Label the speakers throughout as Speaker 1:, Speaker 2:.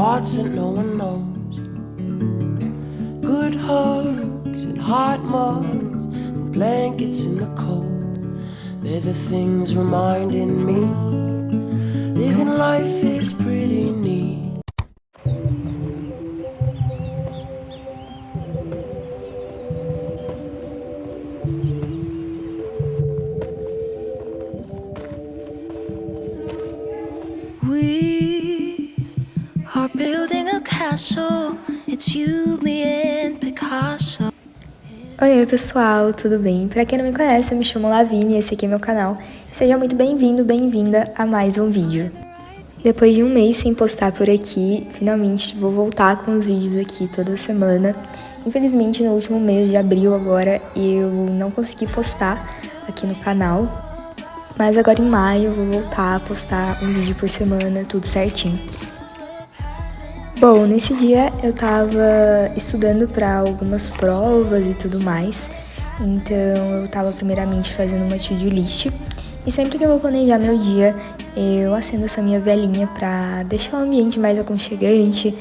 Speaker 1: thoughts that no one knows. Good hugs and hot mugs and blankets in the cold. They're the things reminding me living life is pretty neat.
Speaker 2: We are building a castle. It's you, me and Picasso.
Speaker 3: Oi pessoal, tudo bem? Pra quem não me conhece, eu me chamo Lavínia e esse aqui é meu canal. Seja muito bem-vindo, bem-vinda a mais um vídeo. Depois de um mês sem postar por aqui, finalmente vou voltar com os vídeos aqui toda semana. Infelizmente, no último mês de abril agora, eu não consegui postar aqui no canal. Mas agora em maio eu vou voltar a postar um vídeo por semana, tudo certinho. Bom, nesse dia eu tava estudando para algumas provas e tudo mais, então eu tava primeiramente fazendo uma to-do list, e sempre que eu vou planejar meu dia, eu acendo essa minha velinha pra deixar o ambiente mais aconchegante.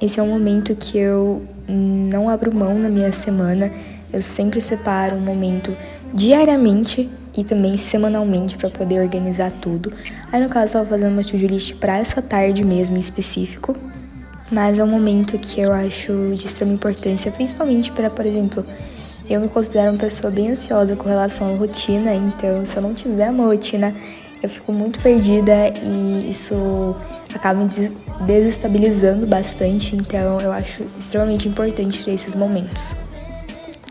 Speaker 3: Esse é um momento que eu não abro mão na minha semana, eu sempre separo um momento diariamente e também semanalmente para poder organizar tudo. Aí no caso eu tava fazendo uma to-do list para essa tarde mesmo em específico, mas é um momento que eu acho de extrema importância, principalmente para, por exemplo, eu me considero uma pessoa bem ansiosa com relação à rotina, então se eu não tiver uma rotina, eu fico muito perdida e isso acaba me desestabilizando bastante, então eu acho extremamente importante ter esses momentos.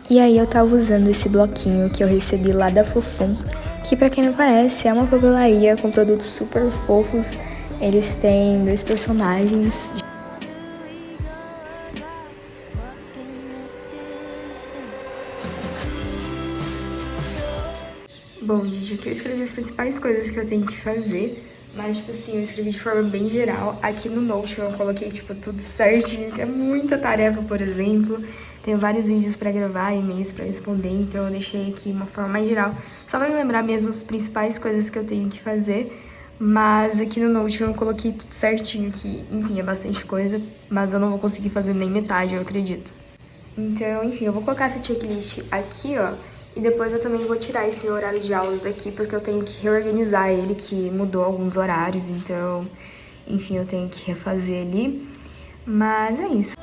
Speaker 3: E aí eu tava usando esse bloquinho que eu recebi lá da Fofum, que pra quem não conhece é uma papelaria com produtos super fofos. Eles têm 2 personagens. Bom, gente, aqui eu escrevi as principais coisas que eu tenho que fazer, mas, tipo assim, eu escrevi de forma bem geral. Aqui no Notion eu coloquei, tipo, tudo certinho, que é muita tarefa, por exemplo. Tenho vários vídeos pra gravar, e-mails pra responder, então eu deixei aqui uma forma mais geral, só pra lembrar mesmo as principais coisas que eu tenho que fazer. Mas aqui no Notion eu coloquei tudo certinho, que, enfim, é bastante coisa, mas eu não vou conseguir fazer nem metade, eu acredito. Então, enfim, eu vou colocar essa checklist aqui, ó, e depois eu também vou tirar esse meu horário de aulas daqui, porque eu tenho que reorganizar ele, que mudou alguns horários, então, enfim, eu tenho que refazer ali. Mas é isso.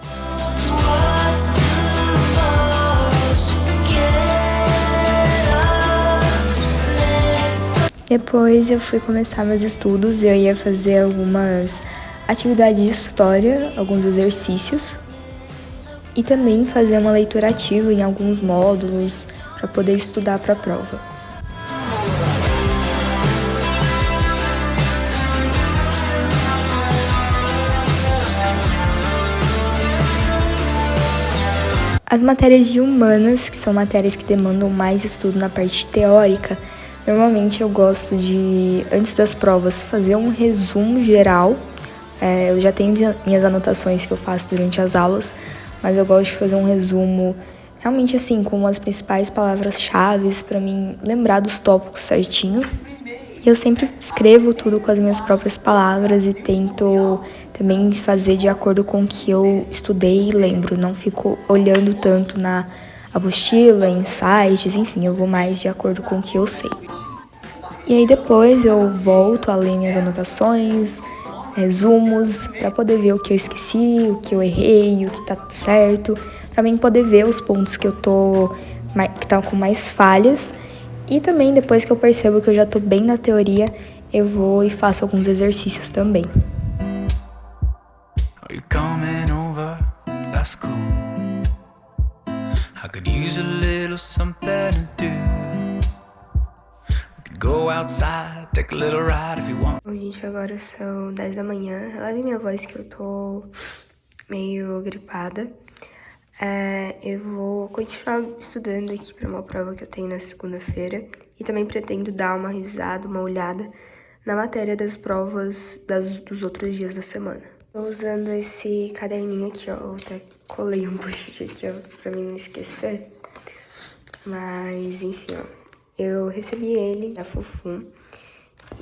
Speaker 3: Depois eu fui começar meus estudos, eu ia fazer algumas atividades de história, alguns exercícios, e também fazer uma leitura ativa em alguns módulos para poder estudar para a prova. As matérias de humanas, que são matérias que demandam mais estudo na parte teórica, normalmente eu gosto de, antes das provas, fazer um resumo geral. Eu já tenho minhas anotações que eu faço durante as aulas, mas eu gosto de fazer um resumo realmente assim, com as principais palavras-chave para mim lembrar dos tópicos certinho. E eu sempre escrevo tudo com as minhas próprias palavras e tento também fazer de acordo com o que eu estudei e lembro. Não fico olhando tanto na apostila, em sites, enfim, eu vou mais de acordo com o que eu sei. E aí depois eu volto a ler minhas anotações, resumos, para poder ver o que eu esqueci, o que eu errei, o que tá certo, para mim poder ver os pontos que que estão com mais falhas. E também depois que eu percebo que eu já tô bem na teoria, eu vou e faço alguns exercícios também. Bom, gente, agora são 10 da manhã. Leve minha voz que eu tô meio gripada. Eu vou continuar estudando aqui para uma prova que eu tenho na segunda-feira. E também pretendo dar uma revisada, uma olhada na matéria das provas dos outros dias da semana. Tô usando esse caderninho aqui, ó. Eu até colei um post-it pra mim não esquecer. Mas, enfim, ó. Eu recebi ele da Fofum.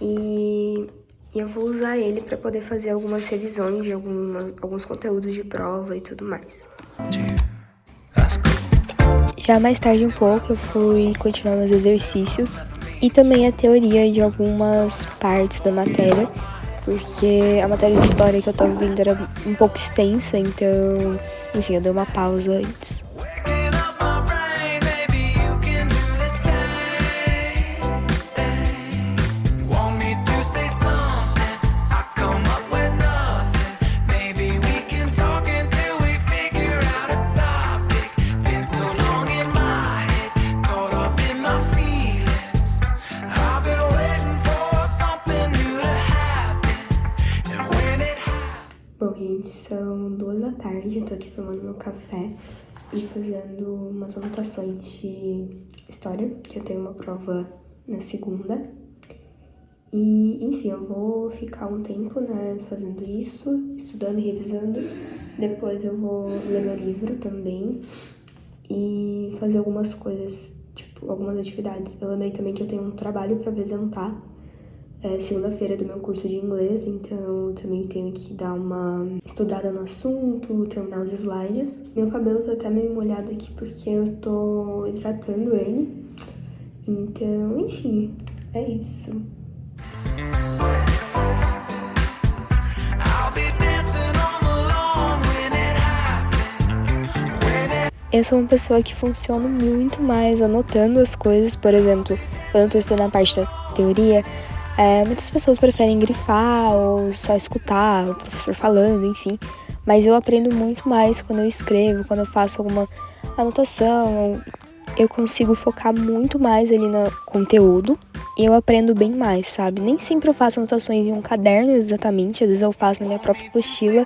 Speaker 3: E E eu vou usar ele para poder fazer algumas revisões de alguns conteúdos de prova e tudo mais. Já mais tarde um pouco eu fui continuar meus exercícios e também a teoria de algumas partes da matéria, porque a matéria de história que eu tava vendo era um pouco extensa, então, enfim, eu dei uma pausa antes. Bom, gente, são 2 da tarde, eu tô aqui tomando meu café e fazendo umas anotações de história, que eu tenho uma prova na segunda. E, enfim, eu vou ficar um tempo, né, fazendo isso, estudando e revisando. Depois eu vou ler meu livro também e fazer algumas coisas, tipo, algumas atividades. Eu lembrei também que eu tenho um trabalho pra apresentar segunda-feira do meu curso de inglês, então eu também tenho que dar uma estudada no assunto, terminar os slides. Meu cabelo tá até meio molhado aqui porque eu tô hidratando ele. Então, enfim, é isso. Eu sou uma pessoa que funciona muito mais anotando as coisas, por exemplo, quando eu tô estudando a parte da teoria, muitas pessoas preferem grifar ou só escutar o professor falando, enfim. Mas eu aprendo muito mais quando eu escrevo, quando eu faço alguma anotação. Eu consigo focar muito mais ali no conteúdo e eu aprendo bem mais, sabe? Nem sempre eu faço anotações em um caderno exatamente, às vezes eu faço na minha própria apostila.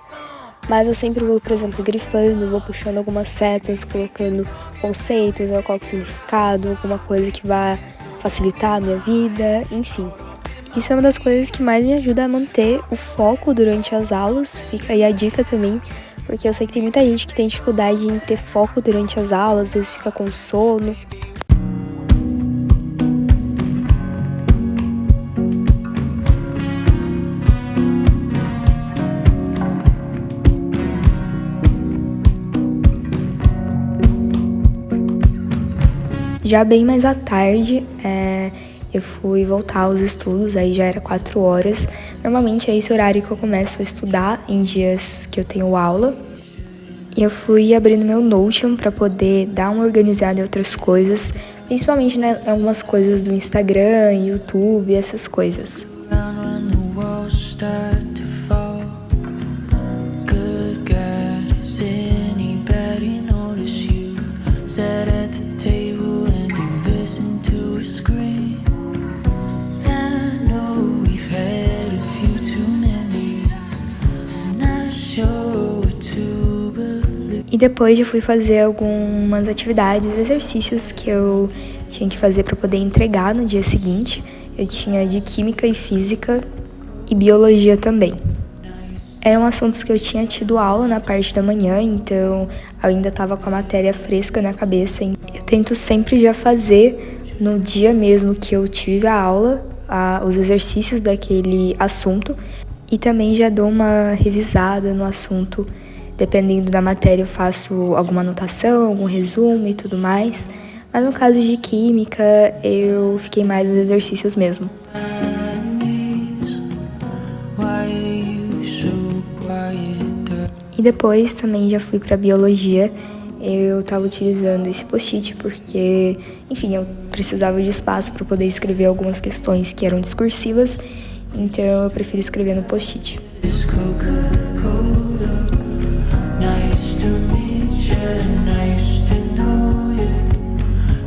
Speaker 3: Mas eu sempre vou, por exemplo, grifando, vou puxando algumas setas, colocando conceitos, eu coloco significado, alguma coisa que vai facilitar a minha vida, enfim. Isso é uma das coisas que mais me ajuda a manter o foco durante as aulas. Fica aí a dica também, porque eu sei que tem muita gente que tem dificuldade em ter foco durante as aulas, às vezes fica com sono. Já bem mais à tarde, eu fui voltar aos estudos, aí já era 4 horas. Normalmente é esse horário que eu começo a estudar em dias que eu tenho aula. E eu fui abrindo meu Notion para poder dar uma organizada em outras coisas, principalmente em algumas coisas do Instagram, YouTube, essas coisas. E depois eu fui fazer algumas atividades, exercícios que eu tinha que fazer para poder entregar no dia seguinte. Eu tinha de Química e Física e Biologia também. Eram assuntos que eu tinha tido aula na parte da manhã, então eu ainda estava com a matéria fresca na cabeça. Eu tento sempre já fazer no dia mesmo que eu tive a aula, os exercícios daquele assunto, e também já dou uma revisada no assunto. Dependendo da matéria, eu faço alguma anotação, algum resumo e tudo mais. Mas no caso de Química, eu fiquei mais nos exercícios mesmo. E depois também já fui para Biologia. Eu estava utilizando esse post-it porque, enfim, eu precisava de espaço para poder escrever algumas questões que eram discursivas. Então eu prefiro escrever no post-it. Nice to meet you, nice to know you.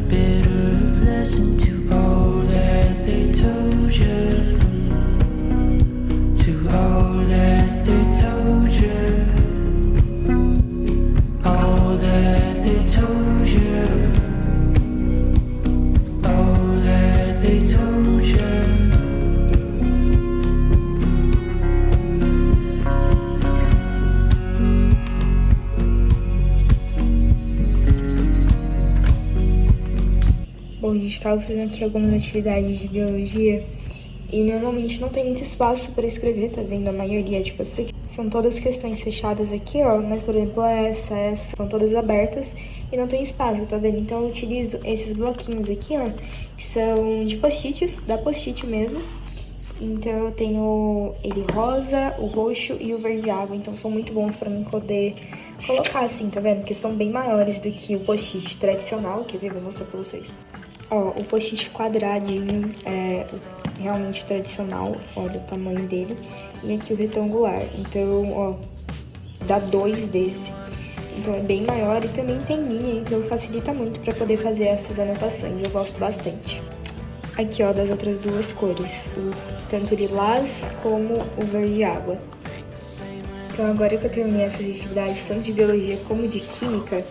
Speaker 3: Better have listened to all that they told you. To all that they told you. All that they told you. All that they told you. Bom, a gente estava fazendo aqui algumas atividades de biologia E normalmente não tem muito espaço para escrever, tá vendo? A maioria, tipo, essa aqui, são todas questões fechadas aqui, ó. Mas, por exemplo, essa, são todas abertas e não tem espaço, tá vendo? Então eu utilizo esses bloquinhos aqui, ó, que são de post-its, da post-it mesmo. Então eu tenho ele rosa, o roxo e o verde água, então são muito bons pra mim poder colocar assim, tá vendo? Porque são bem maiores do que o post-it tradicional, quer ver? Vou mostrar pra vocês. Ó, o post-it quadradinho é realmente tradicional, olha o tamanho dele. E aqui o retangular, então, ó, dá 2 desse. Então é bem maior e também tem linha, então facilita muito pra poder fazer essas anotações, eu gosto bastante. Aqui, ó, das outras duas cores, tanto o lilás como o verde água. Então agora que eu terminei essas atividades, tanto de biologia como de química,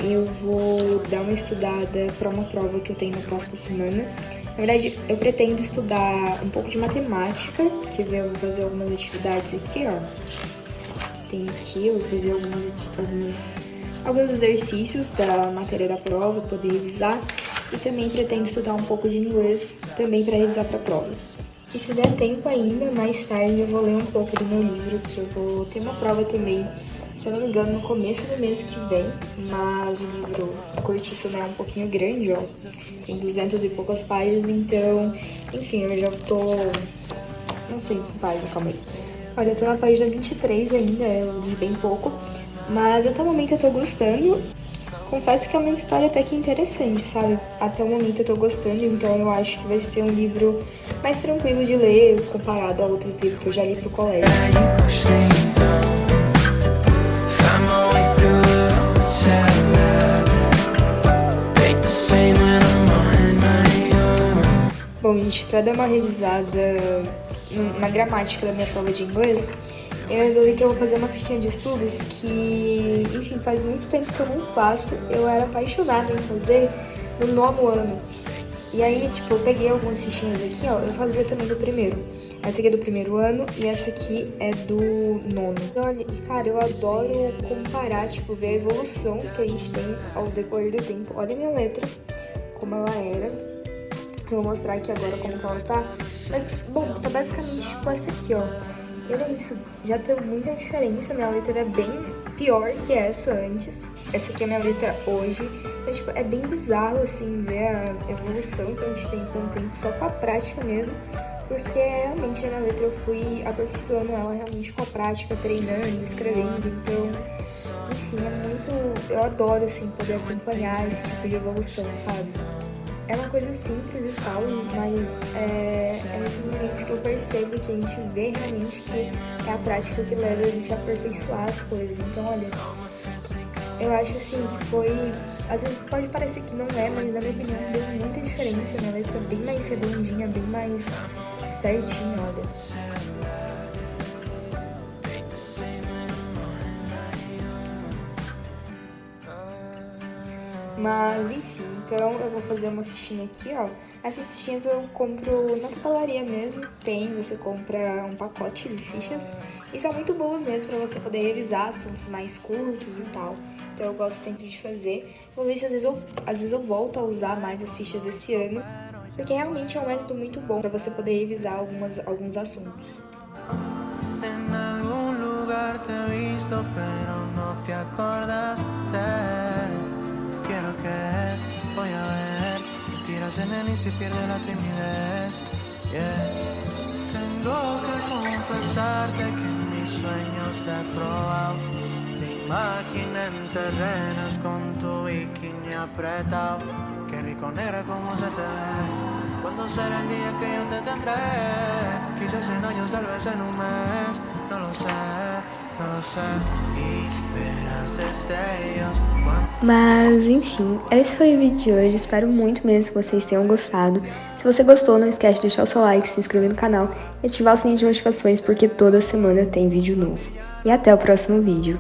Speaker 3: eu vou dar uma estudada para uma prova que eu tenho na próxima semana. Na verdade, eu pretendo estudar um pouco de matemática, que eu vou fazer algumas atividades aqui, ó. Tem aqui, eu vou fazer alguns exercícios da matéria da prova, poder revisar. E também pretendo estudar um pouco de inglês, também para revisar para a prova. E se der tempo ainda, mais tarde eu vou ler um pouco do meu livro, que eu vou ter uma prova também, se eu não me engano, no começo do mês que vem. Mas o livro curtiço, né, é um pouquinho grande, ó. Tem 200 e poucas páginas, então, enfim, eu já tô... não sei que página, calma aí. Olha, eu tô na página 23 ainda, eu li bem pouco, mas até o momento eu tô gostando. Confesso que é uma história até que interessante, sabe? Até o momento eu tô gostando, então eu acho que vai ser um livro mais tranquilo de ler comparado a outros livros que eu já li pro colégio. Bom, gente, pra dar uma revisada na gramática da minha prova de inglês, eu resolvi que eu vou fazer uma fichinha de estudos que, enfim, faz muito tempo que eu não faço. Eu era apaixonada em fazer no 9º ano. E aí, tipo, eu peguei algumas fichinhas aqui, ó, eu fazia também do primeiro. Essa aqui é do 1º ano e essa aqui é do 9º. Então, cara, eu adoro comparar, tipo, ver a evolução que a gente tem ao decorrer do tempo. Olha a minha letra, como ela era. Eu vou mostrar aqui agora como que ela tá. Mas, bom, tá basicamente tipo essa aqui, ó. Olha isso, já tem muita diferença, minha letra é bem pior que essa antes. Essa aqui é a minha letra hoje. Então, tipo, é bem bizarro, assim, ver a evolução que a gente tem com o tempo, só com a prática mesmo. Porque, realmente, a minha letra eu fui aperfeiçoando ela realmente com a prática, treinando, escrevendo. Então, enfim, é muito... eu adoro, assim, poder acompanhar esse tipo de evolução, sabe? É uma coisa simples e tal, mas é nesses momentos que eu percebo que a gente vê realmente que é a prática que leva a gente a aperfeiçoar as coisas. Então, olha, eu acho assim que foi... às vezes pode parecer que não é, mas na minha opinião deu muita diferença. Minha letra é bem mais redondinha, bem mais certinha, olha. Mas, enfim, então eu vou fazer uma fichinha aqui, ó. Essas fichinhas eu compro na papelaria mesmo. Você compra um pacote de fichas. E são muito boas mesmo pra você poder revisar assuntos mais curtos e tal. Então eu gosto sempre de fazer. Vou ver se às vezes eu volto a usar mais as fichas esse ano. Porque realmente é um método muito bom pra você poder revisar alguns assuntos.
Speaker 4: En algún lugar te he visto, pero no te acordaste. Quiero que voy a ver, te tiras en el insta y pierdes la timidez. Yeah. Tengo que confesarte que en mis sueños te he probado. Te imaginé en terrenos con tu bikini apretado. Qué rico negra como se te ve. ¿Cuándo será el día que yo te tendré? Quizás en años, tal vez en un mes. No lo sé, no lo sé. Y verás destellos.
Speaker 3: Mas, enfim, esse foi o vídeo de hoje. Espero muito mesmo que vocês tenham gostado. Se você gostou, não esquece de deixar o seu like, se inscrever no canal e ativar o sininho de notificações, porque toda semana tem vídeo novo. E até o próximo vídeo.